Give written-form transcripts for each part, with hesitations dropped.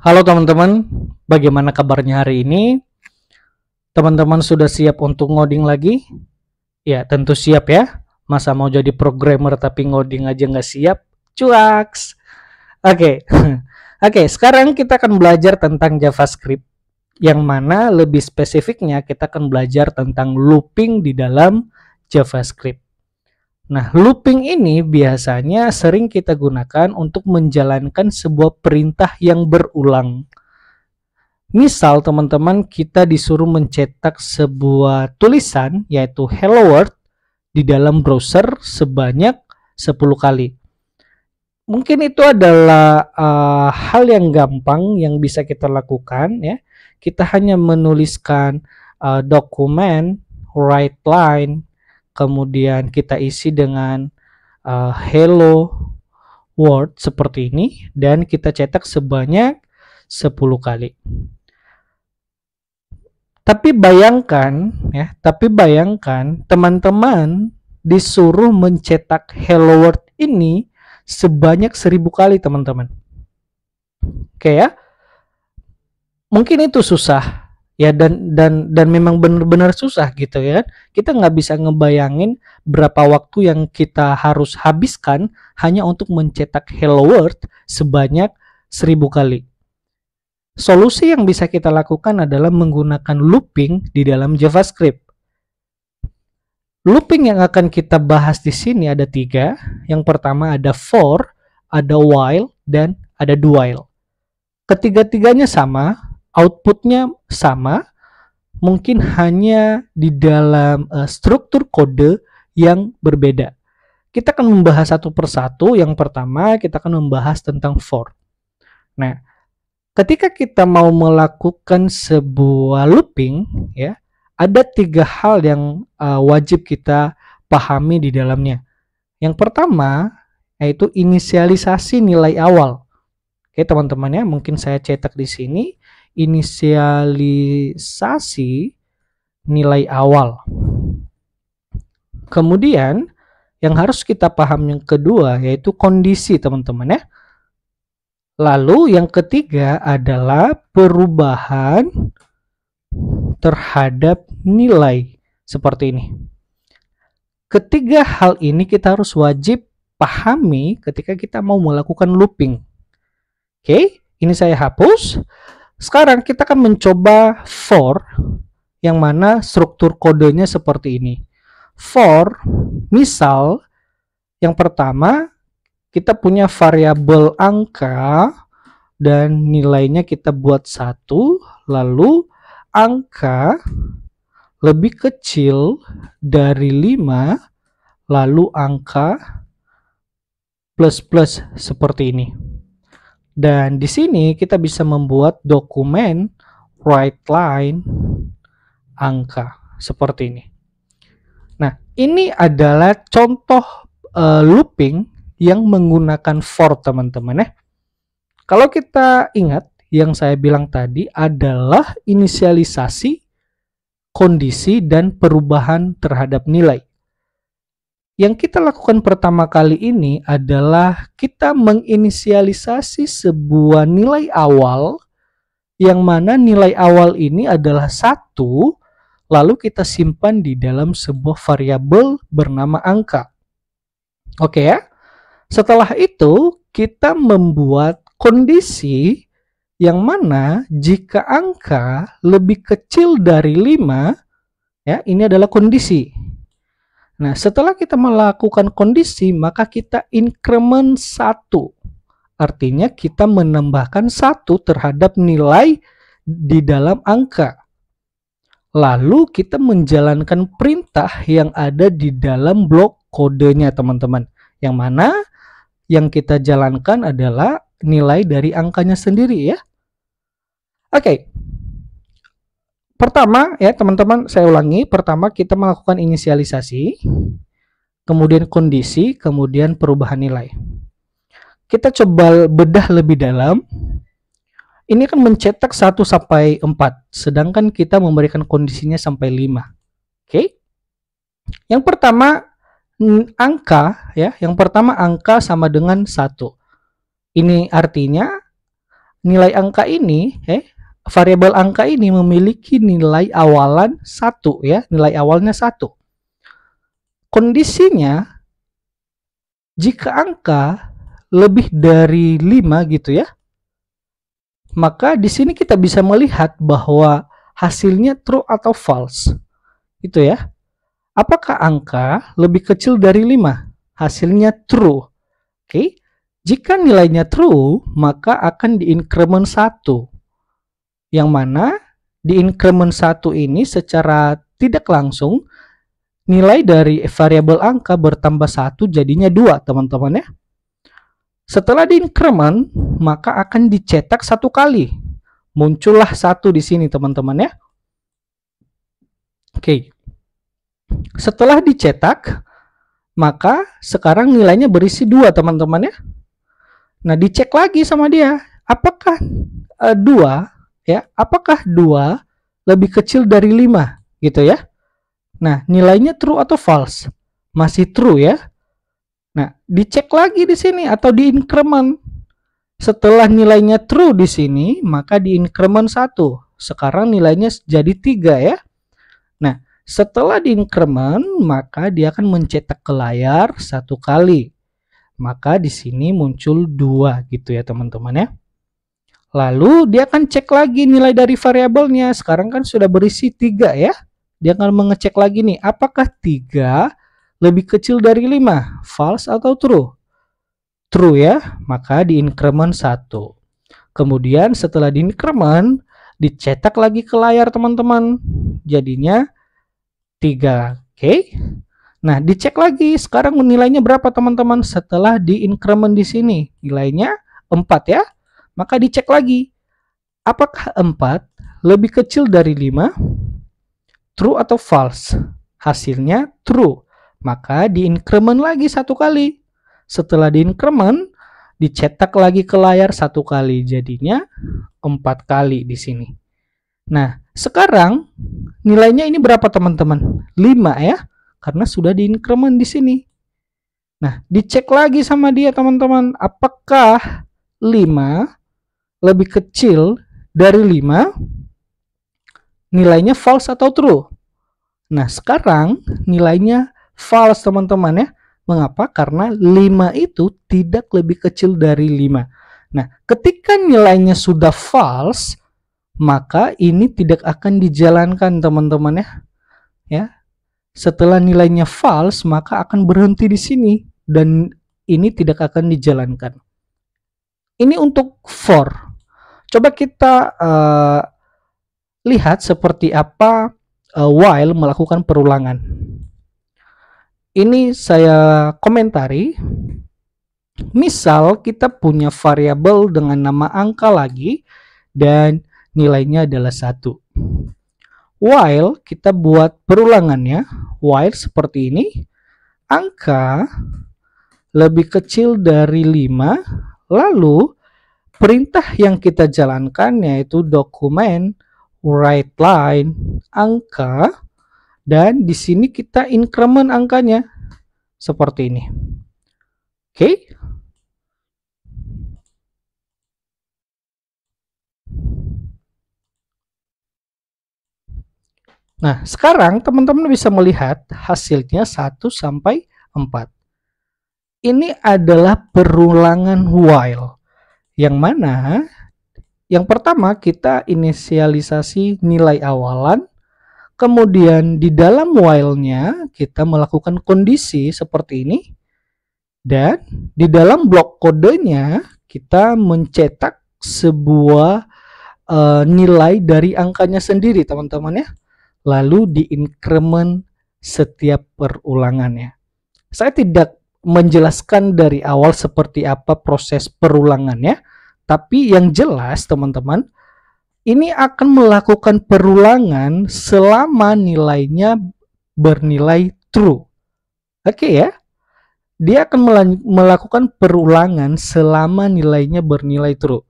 Halo teman-teman, bagaimana kabarnya hari ini? Teman-teman sudah siap untuk ngoding lagi? Ya, tentu siap ya. Masa mau jadi programmer tapi ngoding aja nggak siap? Cuaks! Oke, Oke, sekarang kita akan belajar tentang JavaScript, yang mana lebih spesifiknya kita akan belajar tentang looping di dalam JavaScript. Nah, looping ini biasanya sering kita gunakan untuk menjalankan sebuah perintah yang berulang. Misal teman-teman kita disuruh mencetak sebuah tulisan yaitu hello world di dalam browser sebanyak 10 kali. Mungkin itu adalah hal yang gampang yang bisa kita lakukan ya. Kita hanya menuliskan dokumen, write line, kemudian kita isi dengan hello world seperti ini dan kita cetak sebanyak 10 kali. Tapi bayangkan teman-teman disuruh mencetak hello world ini sebanyak 1000 kali teman-teman. Oke ya, mungkin itu susah ya dan memang benar-benar susah gitu ya. Kita nggak bisa ngebayangin berapa waktu yang kita harus habiskan hanya untuk mencetak hello world sebanyak 1000 kali. Solusi yang bisa kita lakukan adalah menggunakan looping di dalam JavaScript. Looping yang akan kita bahas di sini ada 3. Yang pertama ada for, ada while, dan ada do while. Ketiga-tiganya sama, outputnya sama, mungkin hanya di dalam struktur kode yang berbeda. Kita akan membahas satu persatu. Yang pertama kita akan membahas tentang for. Nah, ketika kita mau melakukan sebuah looping, ya, ada 3 hal yang wajib kita pahami di dalamnya. Yang pertama yaitu inisialisasi nilai awal. Oke, teman-teman ya, mungkin saya cetak di sini inisialisasi nilai awal. Kemudian yang harus kita paham yang kedua yaitu kondisi, teman-teman ya. Lalu yang ketiga adalah perubahan terhadap nilai seperti ini. Ketiga hal ini kita harus wajib pahami ketika kita mau melakukan looping. Oke, ini saya hapus. Sekarang kita akan mencoba for, yang mana struktur kodenya seperti ini. For, misal yang pertama kita punya variabel angka dan nilainya kita buat 1, lalu angka lebih kecil dari 5, lalu angka plus seperti ini. Dan di sini kita bisa membuat dokumen write line angka seperti ini. Nah, ini adalah contoh looping yang menggunakan for, teman-teman ya. Kalau kita ingat yang saya bilang tadi adalah inisialisasi, kondisi, dan perubahan terhadap nilai. Yang kita lakukan pertama kali ini adalah kita menginisialisasi sebuah nilai awal, yang mana nilai awal ini adalah 1, lalu kita simpan di dalam sebuah variabel bernama angka. Oke ya. Setelah itu kita membuat kondisi yang mana jika angka lebih kecil dari 5, ya, ini adalah kondisi. Nah, setelah kita melakukan kondisi, maka kita increment 1. Artinya kita menambahkan 1 terhadap nilai di dalam angka. Lalu kita menjalankan perintah yang ada di dalam blok kodenya, teman-teman. Yang mana yang kita jalankan adalah nilai dari angkanya sendiri ya. Oke. Pertama ya teman-teman, saya ulangi. Pertama kita melakukan inisialisasi, kemudian kondisi, kemudian perubahan nilai. Kita coba bedah lebih dalam. Ini kan mencetak 1 sampai 4, sedangkan kita memberikan kondisinya sampai 5. Oke. Yang pertama angka ya, yang pertama angka sama dengan 1. Ini artinya nilai angka ini, variabel angka ini memiliki nilai awalan 1 ya, nilai awalnya 1. Kondisinya jika angka lebih dari 5 gitu ya, maka di sini kita bisa melihat bahwa hasilnya true atau false. Itu ya. Apakah angka lebih kecil dari 5? Hasilnya true. Oke. Jika nilainya true, maka akan diincrement 1. Yang mana di increment 1 ini secara tidak langsung nilai dari variabel angka bertambah 1 jadinya 2, teman-teman ya. Setelah di increment, maka akan dicetak 1 kali. Muncullah 1 di sini, teman-teman ya. Oke. Setelah dicetak, maka sekarang nilainya berisi 2, teman-teman ya. Nah, dicek lagi sama dia, apakah 2 ya, apakah 2 lebih kecil dari 5 gitu ya. Nah, nilainya true atau false? Masih true ya. Nah, dicek lagi di sini atau di increment. Setelah nilainya true di sini, maka di increment 1. Sekarang nilainya jadi 3 ya. Nah, setelah di increment, maka dia akan mencetak ke layar 1 kali. Maka di sini muncul 2 gitu ya, teman-teman ya. Lalu dia akan cek lagi nilai dari variabelnya. Sekarang kan sudah berisi 3 ya. Dia akan mengecek lagi nih, apakah 3 lebih kecil dari 5? False atau true? True ya, maka di increment 1. Kemudian setelah di increment, dicetak lagi ke layar teman-teman. Jadinya 3. Oke. Nah, dicek lagi sekarang nilainya berapa teman-teman setelah di increment di sini. Nilainya 4 ya. Maka dicek lagi, apakah 4 lebih kecil dari 5? True atau false? Hasilnya true. Maka di increment lagi 1 kali. Setelah di increment, dicetak lagi ke layar 1 kali. Jadinya 4 kali di sini. Nah, sekarang nilainya ini berapa teman-teman? 5 ya. Karena sudah di increment di sini. Nah, dicek lagi sama dia teman-teman. Apakah 5 lebih kecil dari 5? Nilainya false atau true? Nah, sekarang nilainya false teman-teman ya. Mengapa? Karena 5 itu tidak lebih kecil dari 5. Nah, ketika nilainya sudah false, maka ini tidak akan dijalankan teman-teman ya. Ya. Setelah nilainya false, maka akan berhenti di sini dan ini tidak akan dijalankan. Ini untuk for. Coba kita lihat seperti apa while melakukan perulangan. Ini saya komentari. Misal kita punya variabel dengan nama angka lagi dan nilainya adalah 1. While kita buat perulangannya, while seperti ini, angka lebih kecil dari 5, lalu perintah yang kita jalankan yaitu dokumen writeLine angka, dan di sini kita increment angkanya seperti ini. Oke. Nah, sekarang teman-teman bisa melihat hasilnya 1 sampai 4. Ini adalah perulangan while. Yang mana yang pertama kita inisialisasi nilai awalan, kemudian di dalam while-nya kita melakukan kondisi seperti ini, dan di dalam blok kodenya kita mencetak sebuah nilai dari angkanya sendiri teman-teman ya. Lalu di increment setiap perulangannya. Saya tidak menjelaskan dari awal seperti apa proses perulangannya, tapi yang jelas teman-teman, ini akan melakukan perulangan selama nilainya bernilai true. Oke ya. Dia akan melakukan perulangan selama nilainya bernilai true.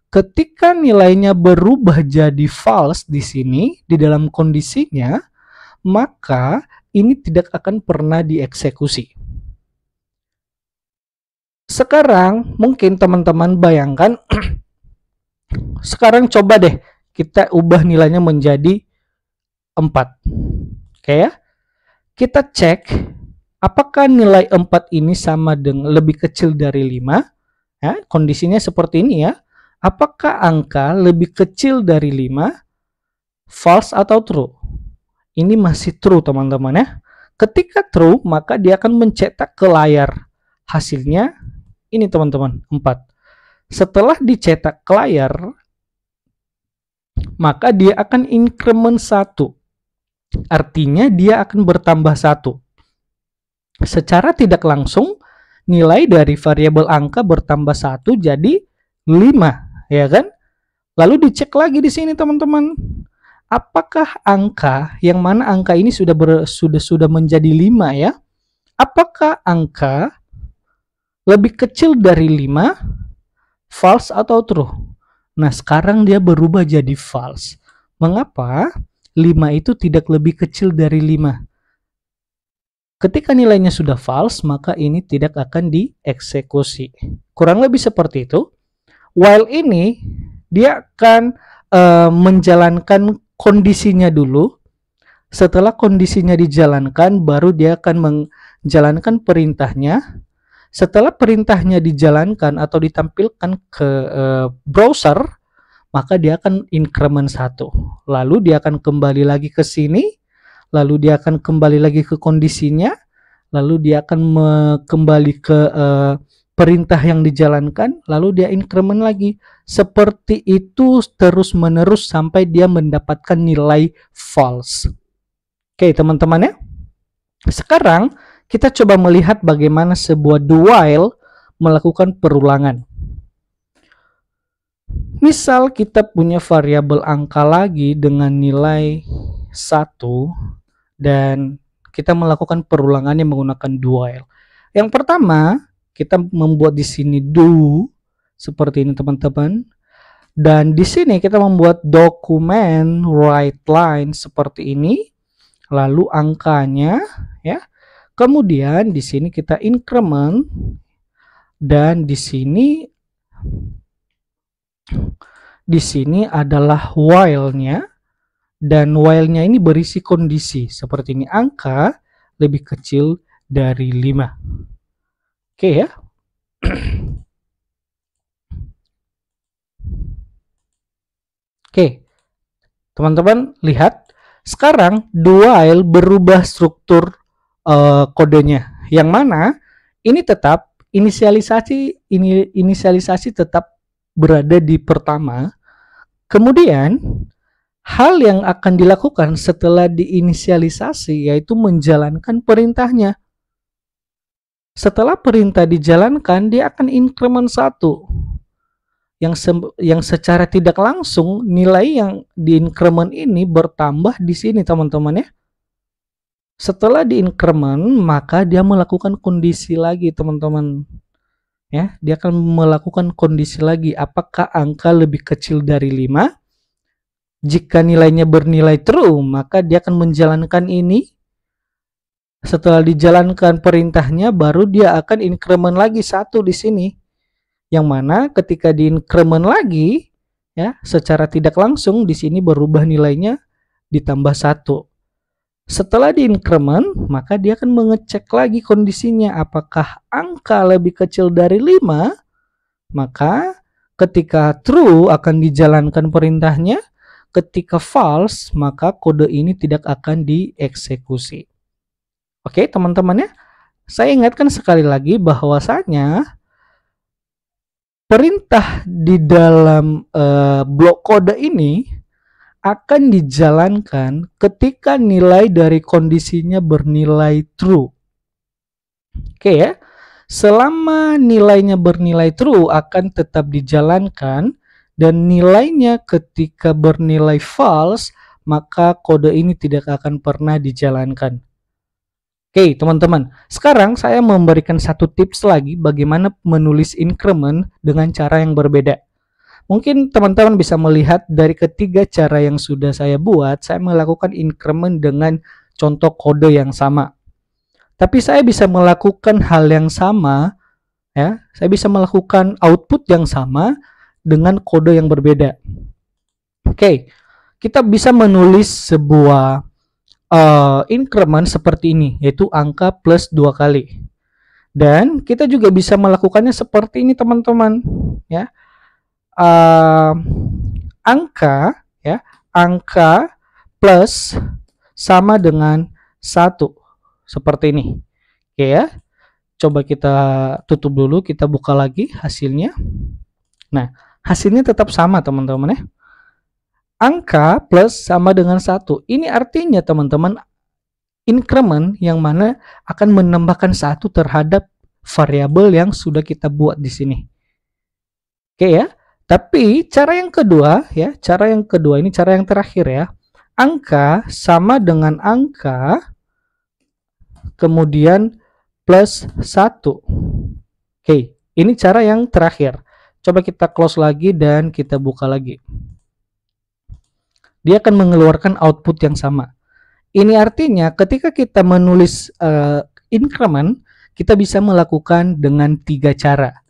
Ketika nilainya berubah jadi false di sini, di dalam kondisinya, maka ini tidak akan pernah dieksekusi. Sekarang mungkin teman-teman bayangkan Sekarang coba deh kita ubah nilainya menjadi 4. Oke ya. Kita cek apakah nilai 4 ini sama dengan lebih kecil dari 5. Ya, kondisinya seperti ini ya. Apakah angka lebih kecil dari 5? False atau true? Ini masih true teman-teman ya. Ketika true, maka dia akan mencetak ke layar. Hasilnya ini teman-teman, 4. Setelah dicetak ke layar, maka dia akan increment 1. Artinya dia akan bertambah 1. Secara tidak langsung, nilai dari variabel angka bertambah 1 jadi 5, ya kan? Lalu dicek lagi di sini teman-teman. Apakah angka yang mana angka ini sudah menjadi 5 ya? Apakah angka lebih kecil dari 5? False atau true? Nah, sekarang dia berubah jadi false. Mengapa? 5 itu tidak lebih kecil dari 5. Ketika nilainya sudah false, maka ini tidak akan dieksekusi. Kurang lebih seperti itu. While ini, dia akan menjalankan kondisinya dulu. Setelah kondisinya dijalankan, baru dia akan menjalankan perintahnya. Setelah perintahnya dijalankan atau ditampilkan ke browser, maka dia akan increment 1. Lalu dia akan kembali lagi ke sini, lalu dia akan kembali lagi ke kondisinya, lalu dia akan kembali ke perintah yang dijalankan, lalu dia increment lagi. Seperti itu terus menerus sampai dia mendapatkan nilai false. Oke teman-teman ya. Sekarang kita coba melihat bagaimana sebuah do while melakukan perulangan. Misal kita punya variabel angka lagi dengan nilai 1 dan kita melakukan perulangannya menggunakan do while. Yang pertama, kita membuat di sini do seperti ini teman-teman. Dan di sini kita membuat dokumen writeLine seperti ini. Lalu angkanya ya. Kemudian di sini kita increment dan di sini adalah while-nya. Dan while-nya ini berisi kondisi seperti ini, angka lebih kecil dari 5. Oke ya. Oke. Teman-teman lihat, sekarang do while berubah struktur kodenya. Yang mana ini tetap inisialisasi tetap berada di pertama. Kemudian hal yang akan dilakukan setelah diinisialisasi yaitu menjalankan perintahnya. Setelah perintah dijalankan, dia akan increment 1. Yang secara tidak langsung nilai yang diincrement ini bertambah di sini teman-teman ya. Setelah diincrement, maka dia melakukan kondisi lagi teman-teman. Ya, dia akan melakukan kondisi lagi, apakah angka lebih kecil dari 5? Jika nilainya bernilai true, maka dia akan menjalankan ini. Setelah dijalankan perintahnya, baru dia akan increment lagi 1 di sini. Yang mana ketika di-increment lagi, ya, secara tidak langsung di sini berubah nilainya ditambah 1. Setelah di-increment, maka dia akan mengecek lagi kondisinya, apakah angka lebih kecil dari 5, maka ketika true akan dijalankan perintahnya, ketika false maka kode ini tidak akan dieksekusi. Oke teman-teman ya, saya ingatkan sekali lagi bahwasanya perintah di dalam blok kode ini akan dijalankan ketika nilai dari kondisinya bernilai true. Oke ya, selama nilainya bernilai true akan tetap dijalankan, dan nilainya ketika bernilai false maka kode ini tidak akan pernah dijalankan. Oke teman-teman, sekarang saya memberikan satu tips lagi bagaimana menulis increment dengan cara yang berbeda. Mungkin teman-teman bisa melihat dari ketiga cara yang sudah saya buat, saya melakukan increment dengan contoh kode yang sama. Tapi saya bisa melakukan hal yang sama, ya. Saya bisa melakukan output yang sama dengan kode yang berbeda. Oke, kita bisa menulis sebuah increment seperti ini, yaitu angka plus 2 kali. Dan kita juga bisa melakukannya seperti ini teman-teman, ya. Angka plus sama dengan 1 seperti ini. Oke ya. Coba kita tutup dulu, kita buka lagi hasilnya. Nah, hasilnya tetap sama teman-teman ya. Angka plus sama dengan 1. Ini artinya teman-teman increment yang mana akan menambahkan 1 terhadap variabel yang sudah kita buat di sini. Oke ya. Tapi cara yang kedua ya, cara yang kedua ini cara yang terakhir ya. Angka sama dengan angka kemudian plus 1. Oke, ini cara yang terakhir. Coba kita close lagi dan kita buka lagi. Dia akan mengeluarkan output yang sama. Ini artinya ketika kita menulis increment, kita bisa melakukan dengan 3 cara.